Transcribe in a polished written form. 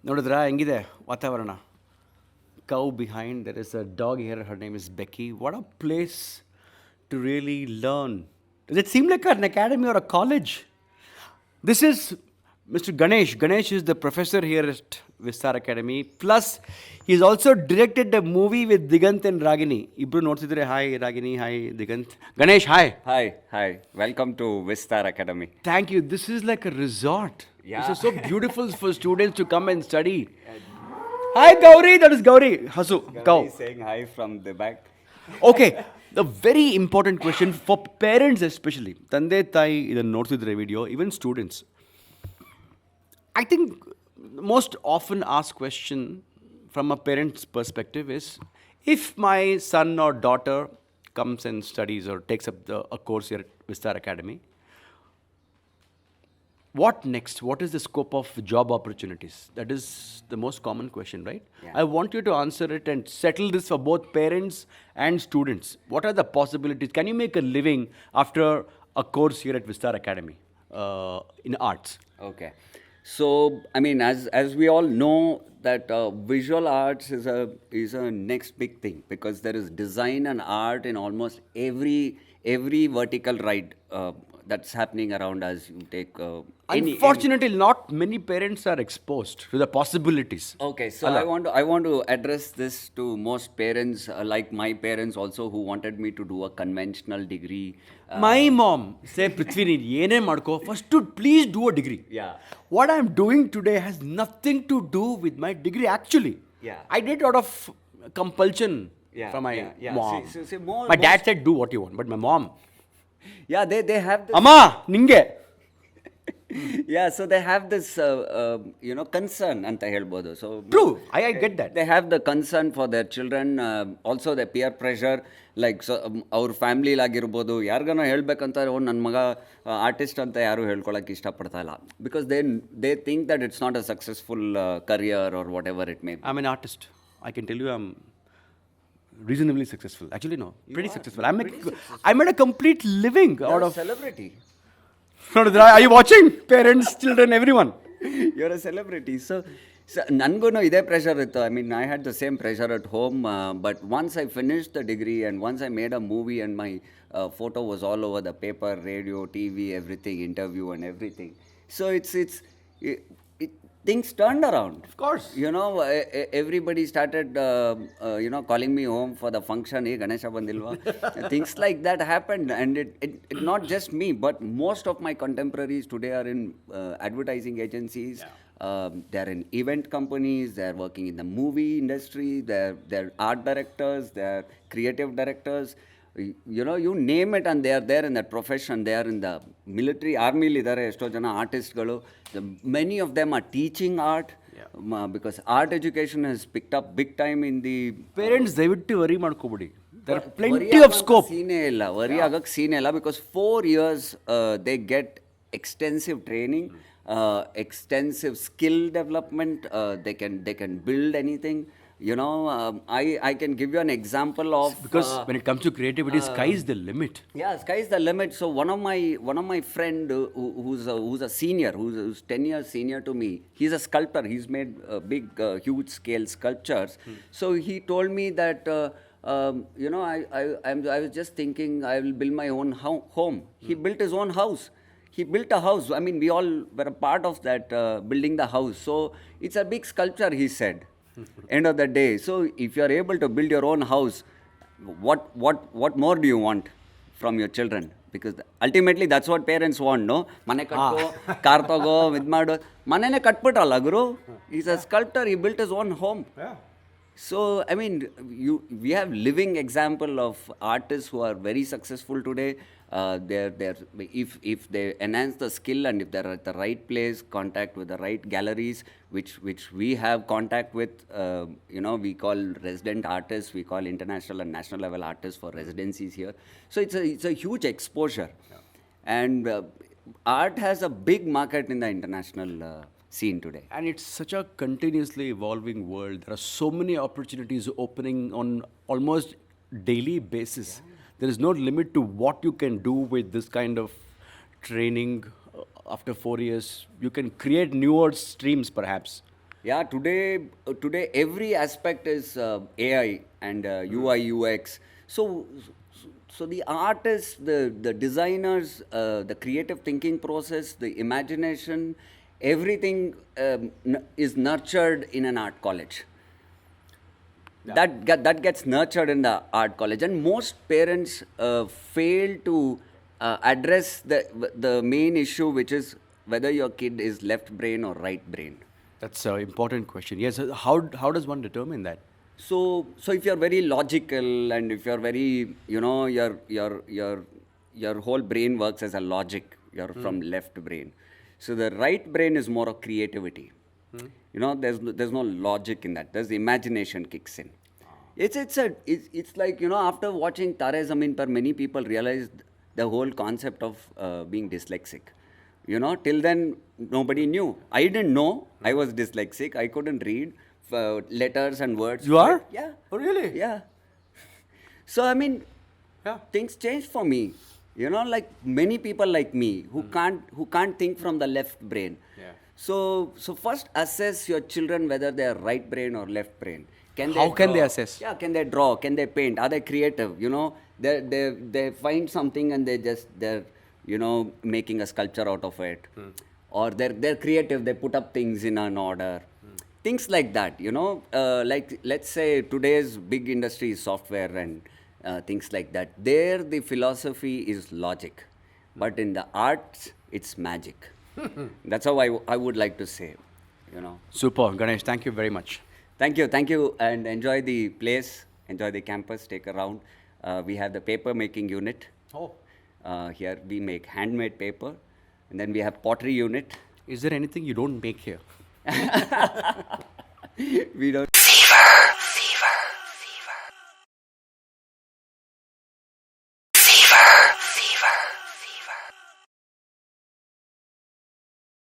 ನೋಡಿದ್ರಾ ಹೆಂಗಿದೆ ವಾತಾವರಣ? Cow behind, there is a dog here, her name is Becky. What a place to really learn. Does it seem like an academy or a college? This is Mr. Ganesh. Ganesh is the professor here at Visthar Academy. Plus, he's also directed a movie with Digant and Ragini. Ibru notisidre, hi Ragini, hi Digant. Ganesh, hi. Hi. Welcome to Visthar Academy. Thank you. This is like a resort. Yeah. This is so beautiful for students to come and study. Hi Gauri, that is Gauri. Hasu, cow. He's saying hi from the back. Okay, the very important question for parents especially. Tande tai idan ನೋಡ್ತಿದ್ರೆ video, even students. I think the most often asked question from a parent's perspective is, if my son or daughter comes and studies or takes up a course here at Visthar Academy, what next? What is the scope of job opportunities? That is the most common question, right? Yeah. I want you to answer it and settle this for both parents and students. What are the possibilities? Can you make a living after a course here at Visthar Academy in arts? Okay. So, I mean, as we all know that visual arts is a next big thing, because there is design and art in almost every vertical ride that's happening around us. You take Unfortunately, not many parents are exposed to the possibilities. Okay, so I want to address this to most parents, like my parents also, who wanted me to do a conventional degree. My mom say, Prithvi, need yene madko. First, to please do a degree. Yeah. What I'm doing today has nothing to do with my degree. Actually, Yeah. I did out of compulsion Yeah, from my yeah. mom. See, My dad said, do what you want, but my mom, Yeah, they have this. Amma, ninge. Yeah, so they have this, concern ಅಂತ ಹೇಳ್ಬೋದು. So True, I get that. they have the concern for their children, also the peer pressure, like so ಅವ್ರ ಫ್ಯಾಮ್ಲಿಲಿ ಆಗಿರ್ಬೋದು, ಯಾರಿಗಾನ ಹೇಳ್ಬೇಕಂತ ನನ್ನ ಮಗ artist ಅಂತ ಯಾರು ಹೇಳ್ಕೊಳಕ್ಕೆ ಇಷ್ಟಪಡ್ತಾ ಇಲ್ಲ, because they think that it's not a successful career or whatever it may be. I'm an artist. I can tell you I'm reasonably successful. Actually, no, pretty successful. I made a complete living out of. Celebrity. Are you watching? Parents, children, everyone. You're a celebrity. So ನನಗೂ ಇದೇ pressure ಇತ್ತು. I mean, I had the same pressure at home, but once I finished the degree and once I made a movie and my photo was all over the paper, radio, TV, everything, interview and everything. So things turned around. Of course. Everybody started, calling me home for the function. Hey, Ganesha bandilva. Things like that happened, and it not just me, but most of my contemporaries today are in advertising agencies. Yeah. They're in event companies. They're working in the movie industry. They're art directors. They're creative directors. You name it, and they are there in that profession. They are in the military, army lidare esto jana artists galu. Many of them are teaching art. Yeah. Because art education has picked up big time in the Parents, ದಯವಿಟ್ಟು worry ಮಾಡ್ಕೋಬಿಡಿ. There are plenty of scope. Worry ಆಗಕ್ಕೆ scene ಇಲ್ಲ, because 4 years they get extensive training, extensive skill development. They can build anything. I can give you an example of, Because when it comes to creativity, sky is the limit. yeah, sky is the limit. So one of my friend who's a senior, who's 10 years senior to me, he's a sculptor. He's made big, huge scale sculptures. So he told me that I was just thinking I will build my own home. He built his own house. He built a house. I mean, we all were a part of that, building the house. So it's a big sculpture, he said. End of the day. So if you are able to build your own house, what more do you want from your children? Because ultimately that's what parents want, no? Mane katto, car tago, id madu. Manene katbittalla guru. He's a sculptor. He built his own home. Yeah. So, I mean, we have living example of artists who are very successful today. If they enhance the skill, and if they're at the right place, contact with the right galleries, which we have contact with, we call resident artists, we call international and national level artists for residencies here. So it's a huge exposure. Yeah. And art has a big market in the international scene today. And it's such a continuously evolving world. There are so many opportunities opening on almost daily basis. Yeah. There is no limit to what you can do with this kind of training. After 4 years, you can create newer streams perhaps. Yeah, today every aspect is AI and UI UX. So the artists, the designers, the creative thinking process, the imagination, everything is nurtured in an art college. That gets nurtured in the art college, and most parents fail to address the main issue, which is whether your kid is left brain or right brain. That's an important question. Yes, how does one determine that? So if you're very logical, and if you're very, your whole brain works as a logic. You're from left brain. So the right brain is more of creativity. There's no logic in that. There's the imagination kicks in. It's like, after watching Tare Zameen Par, many people realized the whole concept of being dyslexic. Till then nobody knew. I didn't know I was dyslexic. I couldn't read letters and words. You are? Yeah. Oh, really? Yeah. So I mean, Yeah. things changed for me. Like many people like me who can't think from the left brain. Yeah. So first assess your children whether they are right brain or left brain. How can they draw? assess? Yeah, can they draw? Can they paint? Are they creative? They find something and they're making a sculpture out of it, or they're creative. They put up things in an order, things like that. Like let's say today's big industry is software and things like that. There the philosophy is logic, but in the arts it's magic. That's how I would like to say. Super, Ganesh. Thank you very much. Thank you, and enjoy the place, enjoy the campus, take a round. We have the paper making unit. Oh. Here we make handmade paper, and then we have pottery unit. Is there anything you don't make here? We don't.